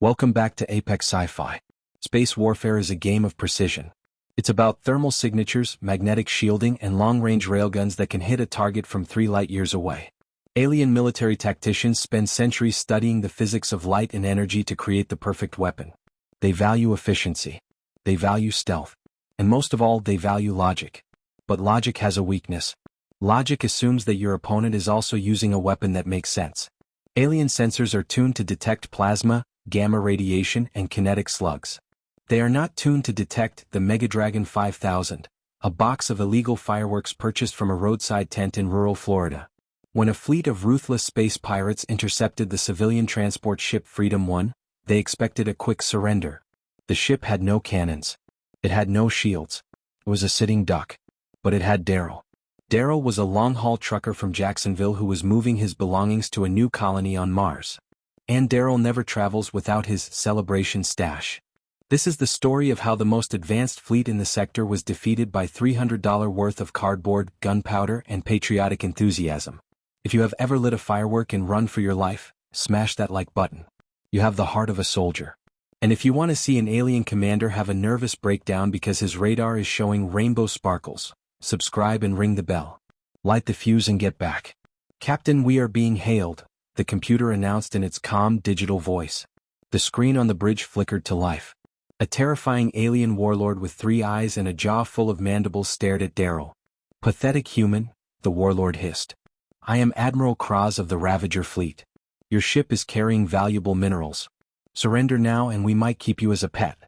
Welcome back to Apex Sci-Fi. Space warfare is a game of precision. It's about thermal signatures, magnetic shielding, and long-range railguns that can hit a target from 3 light-years away. Alien military tacticians spend centuries studying the physics of light and energy to create the perfect weapon. They value efficiency. They value stealth. And most of all, they value logic. But logic has a weakness. Logic assumes that your opponent is also using a weapon that makes sense. Alien sensors are tuned to detect plasma, gamma radiation, and kinetic slugs. They are not tuned to detect the Megadragon 5000, a box of illegal fireworks purchased from a roadside tent in rural Florida. When a fleet of ruthless space pirates intercepted the civilian transport ship Freedom 1, they expected a quick surrender. The ship had no cannons. It had no shields. It was a sitting duck. But it had Daryl. Daryl was a long-haul trucker from Jacksonville who was moving his belongings to a new colony on Mars. And Daryl never travels without his celebration stash. This is the story of how the most advanced fleet in the sector was defeated by $300 worth of cardboard, gunpowder, and patriotic enthusiasm. If you have ever lit a firework and run for your life, smash that like button. You have the heart of a soldier. And if you want to see an alien commander have a nervous breakdown because his radar is showing rainbow sparkles, subscribe and ring the bell. Light the fuse and get back. Captain, we are being hailed, the computer announced in its calm digital voice. The screen on the bridge flickered to life. A terrifying alien warlord with 3 eyes and a jaw full of mandibles stared at Daryl. Pathetic human, the warlord hissed. I am Admiral Kraz of the Ravager fleet. Your ship is carrying valuable minerals. Surrender now and we might keep you as a pet.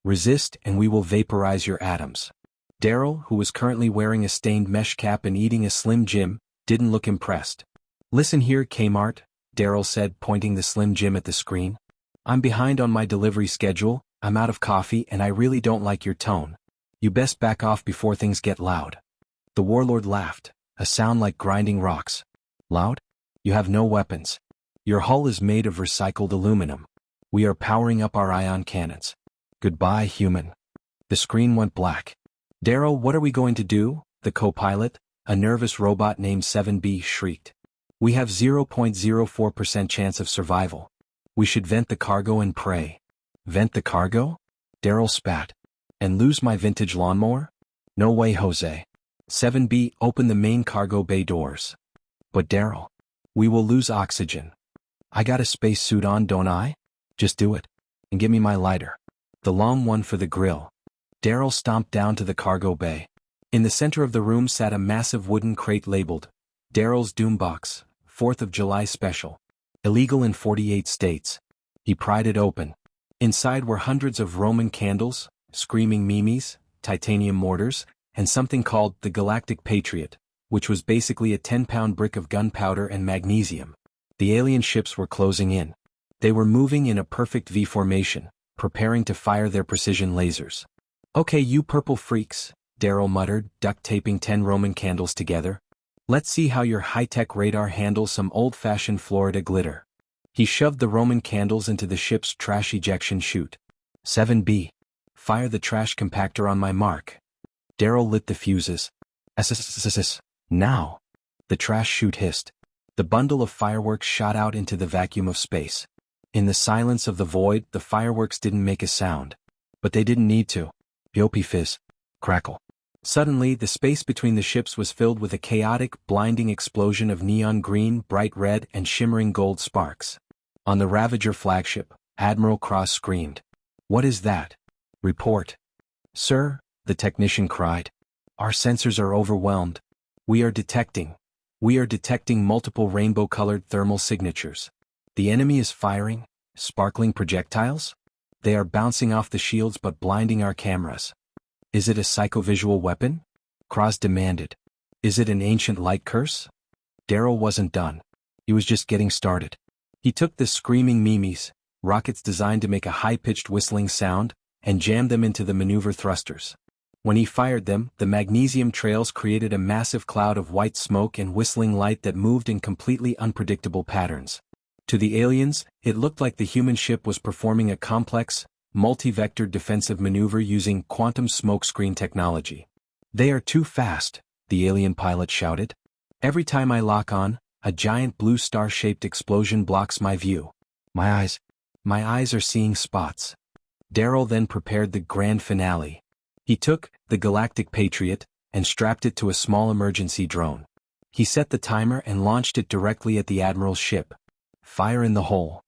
Resist and we will vaporize your atoms. Daryl, who was currently wearing a stained mesh cap and eating a Slim Jim, didn't look impressed. Listen here, Kmart, Daryl said, pointing the Slim Jim at the screen. I'm behind on my delivery schedule, I'm out of coffee, and I really don't like your tone. You best back off before things get loud. The warlord laughed, a sound like grinding rocks. Loud? You have no weapons. Your hull is made of recycled aluminum. We are powering up our ion cannons. Goodbye, human. The screen went black. Daryl, what are we going to do? The co-pilot, a nervous robot named 7B, shrieked. We have 0.04% chance of survival. We should vent the cargo and pray. Vent the cargo? Daryl spat. And lose my vintage lawnmower? No way, Jose. 7B, open the main cargo bay doors. But Daryl, we will lose oxygen. I got a space suit on, don't I? Just do it. And give me my lighter. The long one for the grill. Daryl stomped down to the cargo bay. In the center of the room sat a massive wooden crate labeled, Daryl's Doombox, 4th of July Special. Illegal in 48 states. He pried it open. Inside were hundreds of Roman candles, screaming mimes, titanium mortars, and something called the Galactic Patriot, which was basically a 10-pound brick of gunpowder and magnesium. The alien ships were closing in. They were moving in a perfect V formation, preparing to fire their precision lasers. Okay, you purple freaks, Daryl muttered, duct-taping 10 Roman candles together. Let's see how your high-tech radar handles some old-fashioned Florida glitter. He shoved the Roman candles into the ship's trash ejection chute. 7B. Fire the trash compactor on my mark. Daryl lit the fuses. Now. The trash chute hissed. The bundle of fireworks shot out into the vacuum of space. In the silence of the void, the fireworks didn't make a sound. But they didn't need to. Yopi fizz. Crackle. Suddenly, the space between the ships was filled with a chaotic, blinding explosion of neon green, bright red, and shimmering gold sparks. On the Ravager flagship, Admiral Kraz screamed. What is that? Report. Sir, the technician cried. Our sensors are overwhelmed. We are detecting multiple rainbow-colored thermal signatures. The enemy is firing, sparkling projectiles? They are bouncing off the shields but blinding our cameras. Is it a psychovisual weapon? Kraz demanded. Is it an ancient light curse? Daryl wasn't done. He was just getting started. He took the screaming mimes, rockets designed to make a high-pitched whistling sound, and jammed them into the maneuver thrusters. When he fired them, the magnesium trails created a massive cloud of white smoke and whistling light that moved in completely unpredictable patterns. To the aliens, it looked like the human ship was performing a complex, multi-vector defensive maneuver using quantum smokescreen technology. They are too fast, the alien pilot shouted. Every time I lock on, a giant blue star-shaped explosion blocks my view. My eyes. My eyes are seeing spots. Daryl then prepared the grand finale. He took the Galactic Patriot and strapped it to a small emergency drone. He set the timer and launched it directly at the Admiral's ship. Fire in the hole.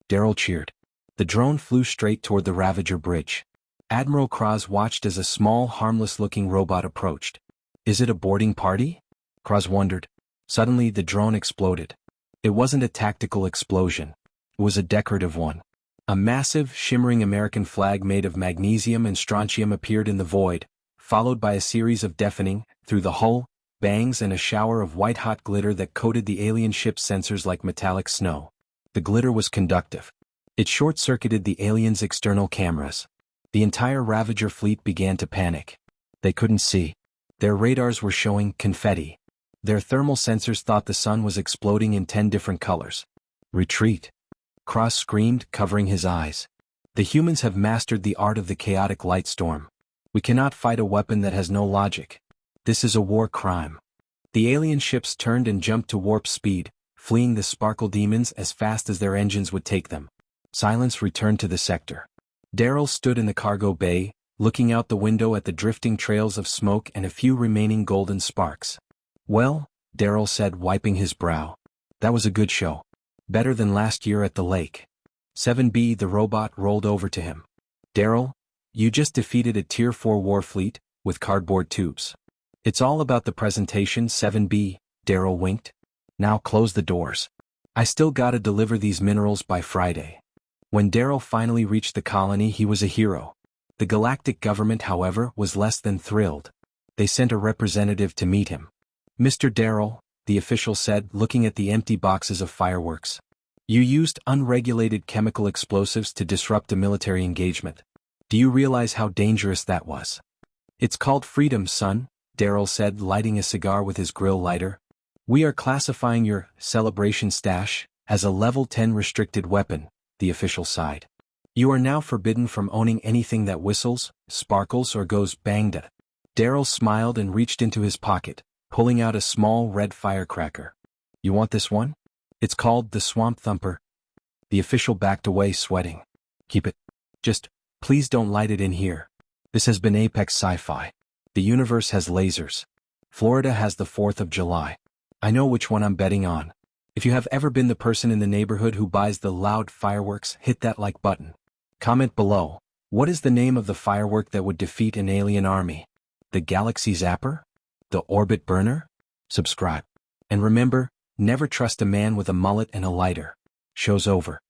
Daryl cheered. The drone flew straight toward the Ravager bridge. Admiral Kraz watched as a small, harmless-looking robot approached. Is it a boarding party? Kraz wondered. Suddenly the drone exploded. It wasn't a tactical explosion. It was a decorative one. A massive, shimmering American flag made of magnesium and strontium appeared in the void, followed by a series of deafening, through the hull, bangs and a shower of white-hot glitter that coated the alien ship's sensors like metallic snow. The glitter was conductive. It short-circuited the aliens' external cameras. The entire Ravager fleet began to panic. They couldn't see. Their radars were showing confetti. Their thermal sensors thought the sun was exploding in 10 different colors. Retreat! Cross screamed, covering his eyes. The humans have mastered the art of the chaotic light storm. We cannot fight a weapon that has no logic. This is a war crime. The alien ships turned and jumped to warp speed, fleeing the sparkle demons as fast as their engines would take them. Silence returned to the sector. Daryl stood in the cargo bay, looking out the window at the drifting trails of smoke and a few remaining golden sparks. Well, Daryl said, wiping his brow. That was a good show. Better than last year at the lake. 7B, the robot, rolled over to him. Daryl, you just defeated a Tier 4 war fleet, with cardboard tubes. It's all about the presentation, 7B, Daryl winked. Now close the doors. I still gotta deliver these minerals by Friday. When Daryl finally reached the colony, he was a hero. The galactic government, however, was less than thrilled. They sent a representative to meet him. Mr. Daryl, the official said, looking at the empty boxes of fireworks. You used unregulated chemical explosives to disrupt a military engagement. Do you realize how dangerous that was? It's called freedom, son, Daryl said, lighting a cigar with his grill lighter. We are classifying your celebration stash as a level 10 restricted weapon, the official sighed. You are now forbidden from owning anything that whistles, sparkles, or goes bang. Daryl smiled and reached into his pocket, pulling out a small red firecracker. You want this one? It's called the Swamp Thumper. The official backed away, sweating. Keep it. Just, please don't light it in here. This has been Apex Sci-Fi. The universe has lasers. Florida has the 4th of July. I know which one I'm betting on. If you have ever been the person in the neighborhood who buys the loud fireworks, hit that like button. Comment below. What is the name of the firework that would defeat an alien army? The Galaxy Zapper? The Orbit Burner? Subscribe. And remember, never trust a man with a mullet and a lighter. Show's over.